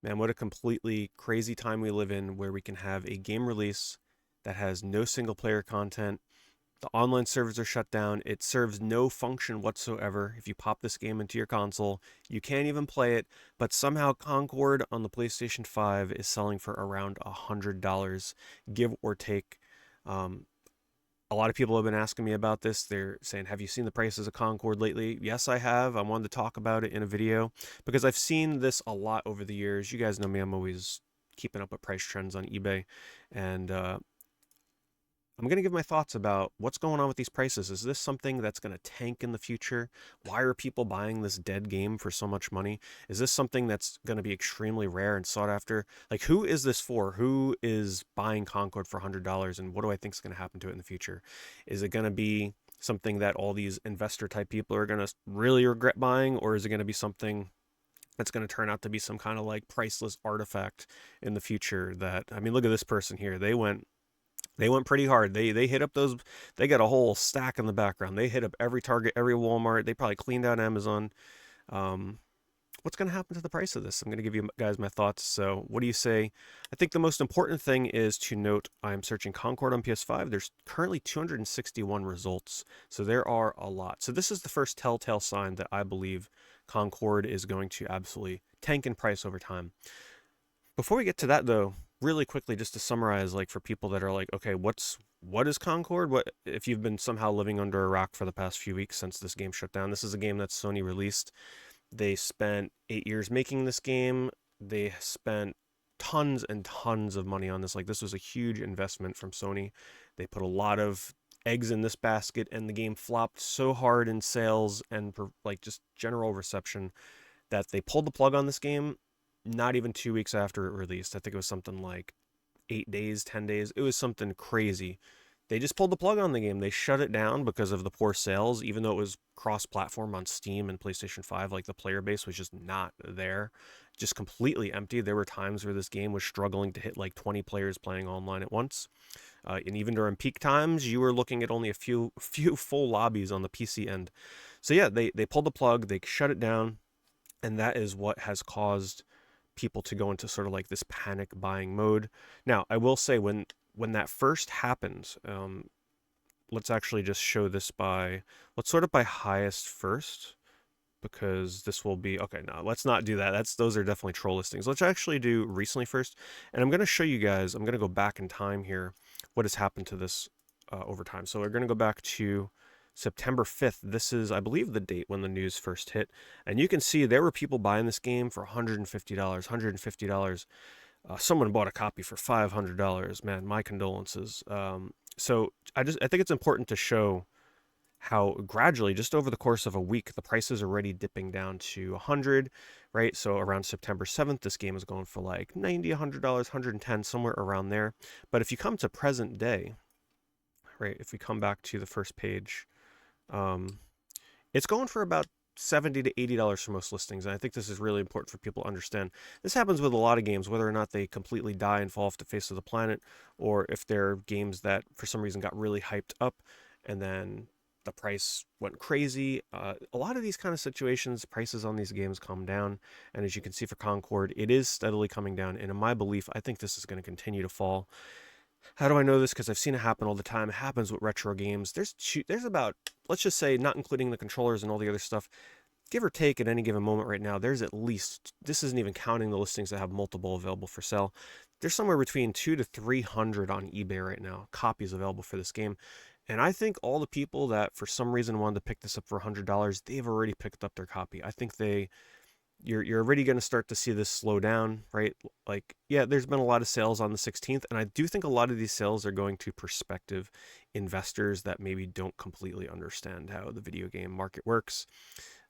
Man, what a completely crazy time we live in where we can have a game release that has no single player content. The online servers are shut down. It serves no function whatsoever. If you pop this game into your console, you can't even play it. But somehow Concord on the PlayStation 5 is selling for around $100, give or take. Um, a lot of people have been asking me about this. They're saying, have you seen the prices of Concord lately? Yes, I have. I wanted to talk about it in a video because I've seen this a lot over the years. You guys know me, I'm always keeping up with price trends on eBay. And I'm going to give my thoughts about what's going on with these prices. Is this something that's going to tank in the future? Why are people buying this dead game for so much money? Is this something that's going to be extremely rare and sought after? Like, who is this for? Who is buying Concord for $100? And what do I think is going to happen to it in the future? Is it going to be something that all these investor type people are going to really regret buying? Or is it going to be something that's going to turn out to be some kind of like priceless artifact in the future that, I mean, look at this person here. They went pretty hard. They hit up those. They got a whole stack in the background. They hit up every Target, every Walmart. They probably cleaned out Amazon. Um, what's going to happen to the price of this? I'm going to give you guys my thoughts. So, what do you say? I think the most important thing is to note I'm searching Concord on PS5. There's currently 261 results. So, there are a lot. So, this is the first telltale sign that I believe Concord is going to absolutely tank in price over time. Before we get to that though, really quickly just to summarize, like for people that are like, okay, what is Concord? What if you've been somehow living under a rock for the past few weeks since this game shut down? This is a game that Sony released. They spent 8 years making this game. They spent tons and tons of money on this. Like this was a huge investment from Sony. They put a lot of eggs in this basket, and the game flopped so hard in sales and like just general reception that they pulled the plug on this game not even 2 weeks after it released. I think it was something like 8 days, 10 days. It was something crazy. They just pulled the plug on the game. They shut it down because of the poor sales, even though it was cross platform on Steam and PlayStation 5. Like the player base was just not there, just completely empty. There were times where this game was struggling to hit like 20 players playing online at once. And even during peak times, you were looking at only a few full lobbies on the PC end. So yeah, they pulled the plug, they shut it down, and that is what has caused people to go into sort of like this panic buying mode. Now, I will say when that first happened, let's actually just show this by let's sort it by highest first because this will be okay. No, let's not do that. Those are definitely troll listings. Let's actually do recently first, and I'm going to show you guys. I'm going to go back in time here. What has happened to this over time? So we're going to go back to September 5th. This is, I believe, the date when the news first hit. And you can see there were people buying this game for $150, $150. Someone bought a copy for $500. Man, my condolences. So I think it's important to show how gradually, just over the course of a week, the price is already dipping down to 100, right? So around September 7th, this game is going for like 90, $100, 110, somewhere around there. But if you come to present day, right, if we come back to the first page, um, it's going for about $70 to $80 for most listings. And I think this is really important for people to understand. This happens with a lot of games, whether or not they completely die and fall off the face of the planet, or if they're games that for some reason got really hyped up and then the price went crazy. A lot of these kind of situations, prices on these games come down. And as you can see for Concord, it is steadily coming down. And in my belief, I think this is going to continue to fall. How do I know this? Because I've seen it happen all the time. It happens with retro games. There's about, let's just say, not including the controllers and all the other stuff, give or take at any given moment right now, there's at least, this isn't even counting the listings that have multiple available for sale. There's somewhere between 200 to 300 on eBay right now, copies available for this game. And I think all the people that for some reason wanted to pick this up for $100, they've already picked up their copy. I think you're already going to start to see this slow down, right? Like, yeah, there's been a lot of sales on the 16th, and I do think a lot of these sales are going to prospective investors that maybe don't completely understand how the video game market works.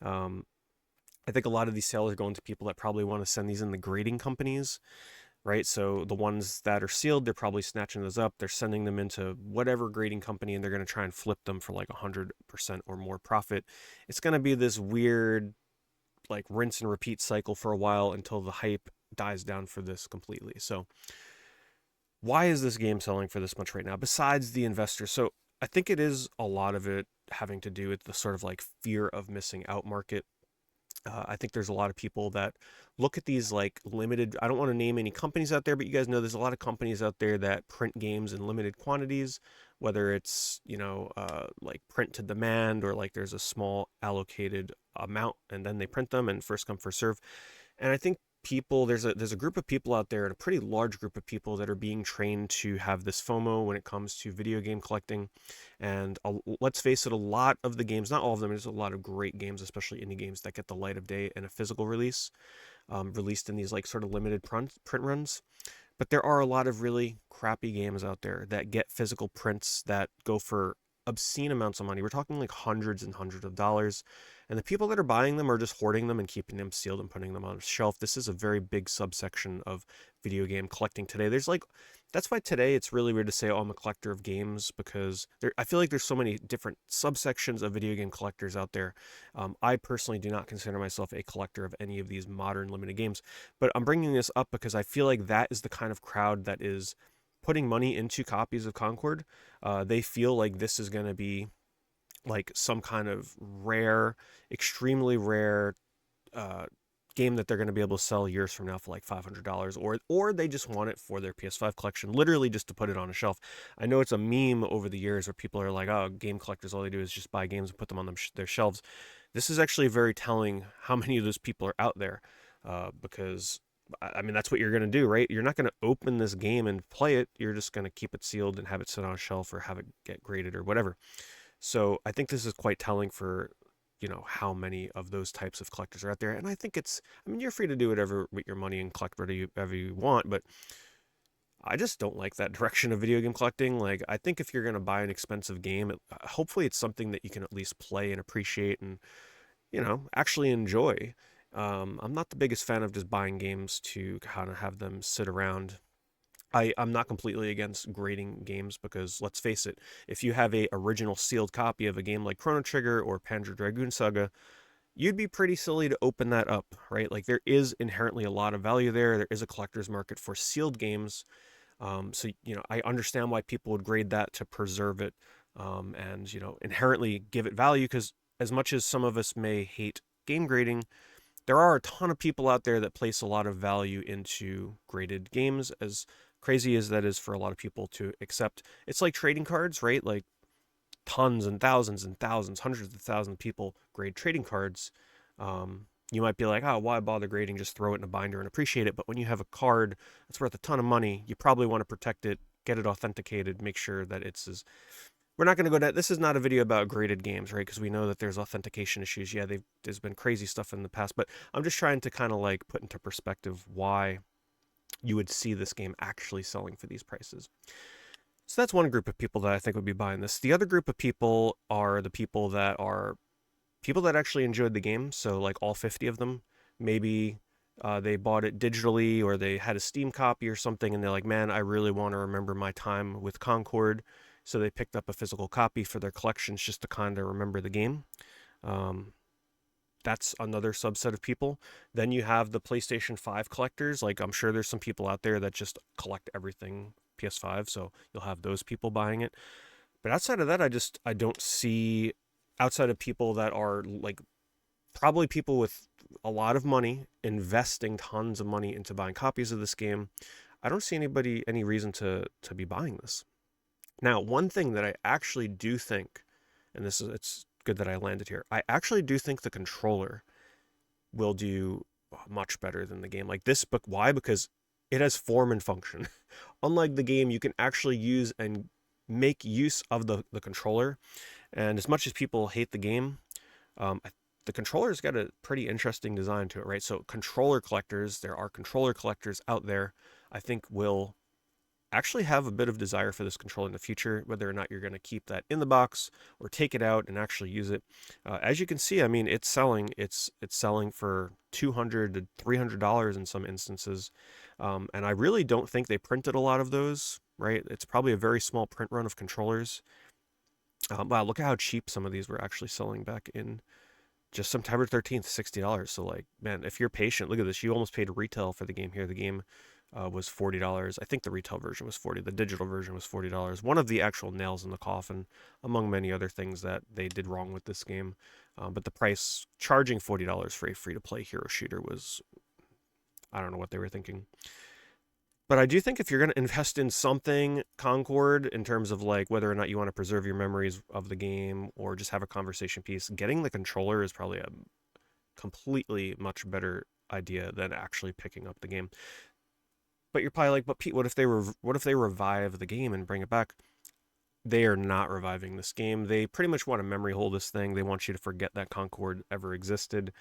Um, I think a lot of these sales are going to people that probably want to send these in the grading companies, right? So the ones that are sealed, they're probably snatching those up. They're sending them into whatever grading company, and they're going to try and flip them for like 100% or more profit. It's going to be this weird like rinse and repeat cycle for a while until the hype dies down for this completely. So why is this game selling for this much right now besides the investors? So I think it is a lot of it having to do with the sort of like fear of missing out market. I think there's a lot of people that look at these like limited. I don't want to name any companies out there, but you guys know there's a lot of companies out there that print games in limited quantities, whether it's, like print to demand, or like there's a small allocated amount and then they print them and first come, first serve. And I think there's a group of people out there, and a pretty large group of people, that are being trained to have this FOMO when it comes to video game collecting. And let's face it, a lot of the games, not all of them, there's a lot of great games, especially indie games, that get the light of day in a physical release, released in these like sort of limited print runs. But there are a lot of really crappy games out there that get physical prints that go for obscene amounts of money. We're talking like hundreds and hundreds of dollars. And the people that are buying them are just hoarding them and keeping them sealed and putting them on a shelf. This is a very big subsection of video game collecting today. That's why today it's really weird to say, oh, I'm a collector of games, because I feel like there's so many different subsections of video game collectors out there. I personally do not consider myself a collector of any of these modern limited games, but I'm bringing this up because I feel like that is the kind of crowd that is putting money into copies of Concord. They feel like this is going to be like some kind of rare, extremely rare uh, game that they're going to be able to sell years from now for like $500, or they just want it for their PS5 collection, literally just to put it on a shelf. I know it's a meme over the years where people are like, oh, game collectors, all they do is just buy games and put them on their shelves. This is actually very telling how many of those people are out there, because I mean, that's what you're going to do, right? You're not going to open this game and play it. You're just going to keep it sealed and have it sit on a shelf or have it get graded or whatever. So I think this is quite telling for, how many of those types of collectors are out there. And I think I mean, you're free to do whatever with your money and collect whatever you want, but I just don't like that direction of video game collecting. Like, I think if you're going to buy an expensive game, hopefully it's something that you can at least play and appreciate and, actually enjoy. I'm not the biggest fan of just buying games to kind of have them sit around. I'm not completely against grading games, because let's face it, if you have a original sealed copy of a game like Chrono Trigger or Panzer Dragoon Saga, you'd be pretty silly to open that up, right? Like, there is inherently a lot of value there. There is a collector's market for sealed games. So, I understand why people would grade that to preserve it, and, inherently give it value, because as much as some of us may hate game grading, there are a ton of people out there that place a lot of value into graded games, as crazy as that is for a lot of people to accept. It's like trading cards, right? Like, tons and thousands, hundreds of thousands of people grade trading cards. You might be like, oh, why bother grading? Just throw it in a binder and appreciate it. But when you have a card that's worth a ton of money, you probably want to protect it, get it authenticated, make sure that it's as. We're not going to go down. This is not a video about graded games, right? Because we know that there's authentication issues. Yeah, there's been crazy stuff in the past, but I'm just trying to kind of like put into perspective why you would see this game actually selling for these prices. So that's one group of people that I think would be buying this. The other group of people are the people that actually enjoyed the game. So like all 50 of them, maybe they bought it digitally, or they had a Steam copy or something, and they're like, man, I really want to remember my time with Concord. So they picked up a physical copy for their collections just to kind of remember the game. Um, that's another subset of people. Then you have the PlayStation 5 collectors. Like, I'm sure there's some people out there that just collect everything PS5, so you'll have those people buying it. But outside of that, I don't see, outside of people that are like probably people with a lot of money investing tons of money into buying copies of this game, I don't see any reason to be buying this. Now, one thing that I actually do think, and it's good that I landed here, I actually do think the controller will do much better than the game. Like this book, why? Because it has form and function. Unlike the game, you can actually use and make use of the controller. And as much as people hate the game, the controller's got a pretty interesting design to it, right? So there are controller collectors out there, I think will actually have a bit of desire for this controller in the future, whether or not you're going to keep that in the box or take it out and actually use it. As you can see, I mean, it's selling. It's selling for $200 to $300 in some instances, and I really don't think they printed a lot of those. Right? It's probably a very small print run of controllers. Wow, look at how cheap some of these were actually selling back in just September 13th, $60. So like, man, if you're patient, look at this. You almost paid retail for the game here. The game was $40. I think the retail version was $40. The digital version was $40. One of the actual nails in the coffin, among many other things that they did wrong with this game. But the price, charging $40 for a free-to-play hero shooter was, I don't know what they were thinking. But I do think if you're going to invest in something, Concord, in terms of like whether or not you want to preserve your memories of the game or just have a conversation piece, getting the controller is probably a completely much better idea than actually picking up the game. But you're probably like, but Pete, what if they revive the game and bring it back? They are not reviving this game. They pretty much want to memory hold this thing. They want you to forget that Concord ever existed.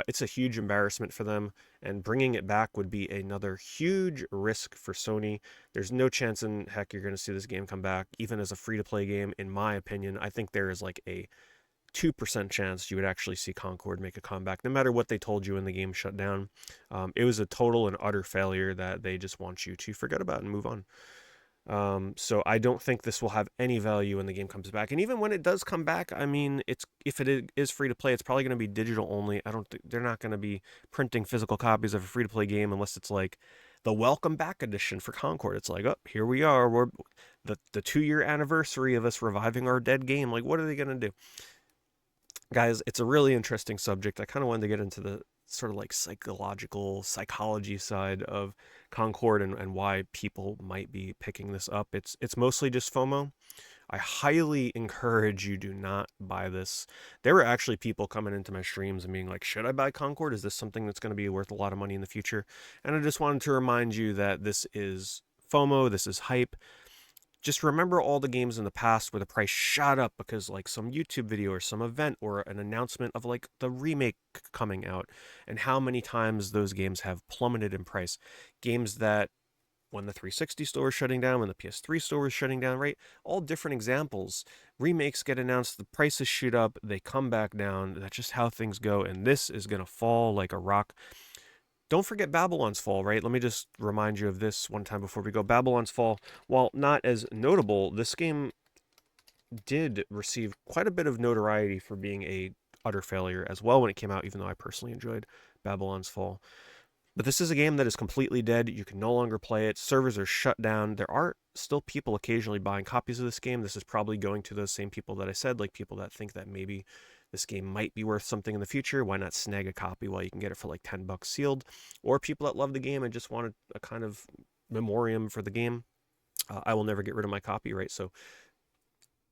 It's a huge embarrassment for them, and bringing it back would be another huge risk for Sony. There's no chance in heck you're going to see this game come back, even as a free-to-play game, in my opinion. I think there is like a 2% chance you would actually see Concord make a comeback, no matter what they told you when the game shut down. It was a total and utter failure that they just want you to forget about and move on. So I don't think this will have any value when the game comes back. And even when it does come back, I mean, if it is free to play, it's probably going to be digital only. I don't think they're not going to be printing physical copies of a free to play game unless it's like the welcome back edition for Concord. It's like, oh, here we are. We're the 2-year anniversary of us reviving our dead game. Like, what are they going to do? Guys, it's a really interesting subject. I kind of wanted to get into the sort of like psychology side of Concord and why people might be picking this up. It's mostly just FOMO. I highly encourage you do not buy this. There were actually people coming into my streams and being like, should I buy Concord? Is this something that's going to be worth a lot of money in the future? And I just wanted to remind you that this is FOMO, this is hype. Just remember all the games in the past where the price shot up because like some YouTube video or some event or an announcement of like the remake coming out, and how many times those games have plummeted in price. Games that when the 360 store is shutting down, when the PS3 store is shutting down, right? All different examples. Remakes get announced, the prices shoot up, they come back down. That's just how things go, and this is going to fall like a rock. Don't forget Babylon's Fall, right? Let me just remind you of this one time before we go. Babylon's Fall, while not as notable, this game did receive quite a bit of notoriety for being a utter failure as well when it came out, even though I personally enjoyed Babylon's Fall. But this is a game that is completely dead. You can no longer play it. Servers are shut down. There are still people occasionally buying copies of this game. This is probably going to those same people that I said, like people that think that maybe this game might be worth something in the future. Why not snag a copy while you can get it for like $10 sealed? Or people that love the game and just want a kind of memoriam for the game. I will never get rid of my copy, right? So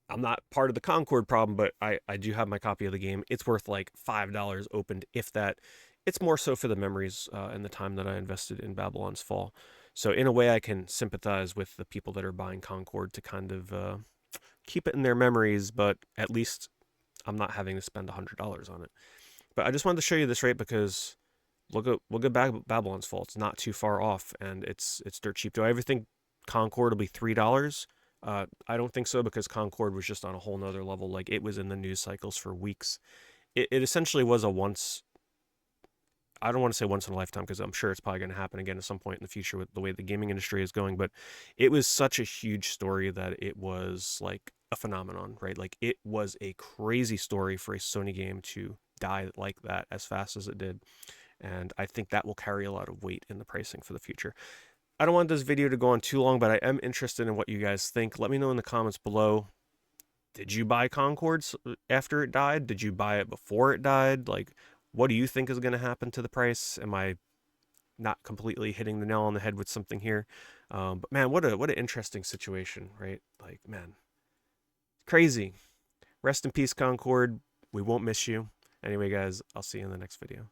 I'm not part of the Concord problem, but I do have my copy of the game. It's worth like $5 opened, if that. It's more so for the memories and the time that I invested in Babylon's Fall. So in a way, I can sympathize with the people that are buying Concord to kind of keep it in their memories, but at least I'm not having to spend $100 on it. But I just wanted to show you this, right? Because look at Babylon's Fall. It's not too far off, and it's dirt cheap. Do I ever think Concord will be $3? I don't think so, because Concord was just on a whole nother level. Like, it was in the news cycles for weeks. It essentially was a once. I don't want to say once in a lifetime, because I'm sure it's probably going to happen again at some point in the future with the way the gaming industry is going. But it was such a huge story that it was like a phenomenon, right? Like, it was a crazy story for a Sony game to die like that as fast as it did. And I think that will carry a lot of weight in the pricing for the future. I don't want this video to go on too long, but I am interested in what you guys think. Let me know in the comments below. Did you buy Concords after it died? Did you buy it before it died? Like, what do you think is going to happen to the price? Am I not completely hitting the nail on the head with something here? But man, what an interesting situation, right? Like, man, crazy. Rest in peace, Concord. We won't miss you. Anyway, guys, I'll see you in the next video.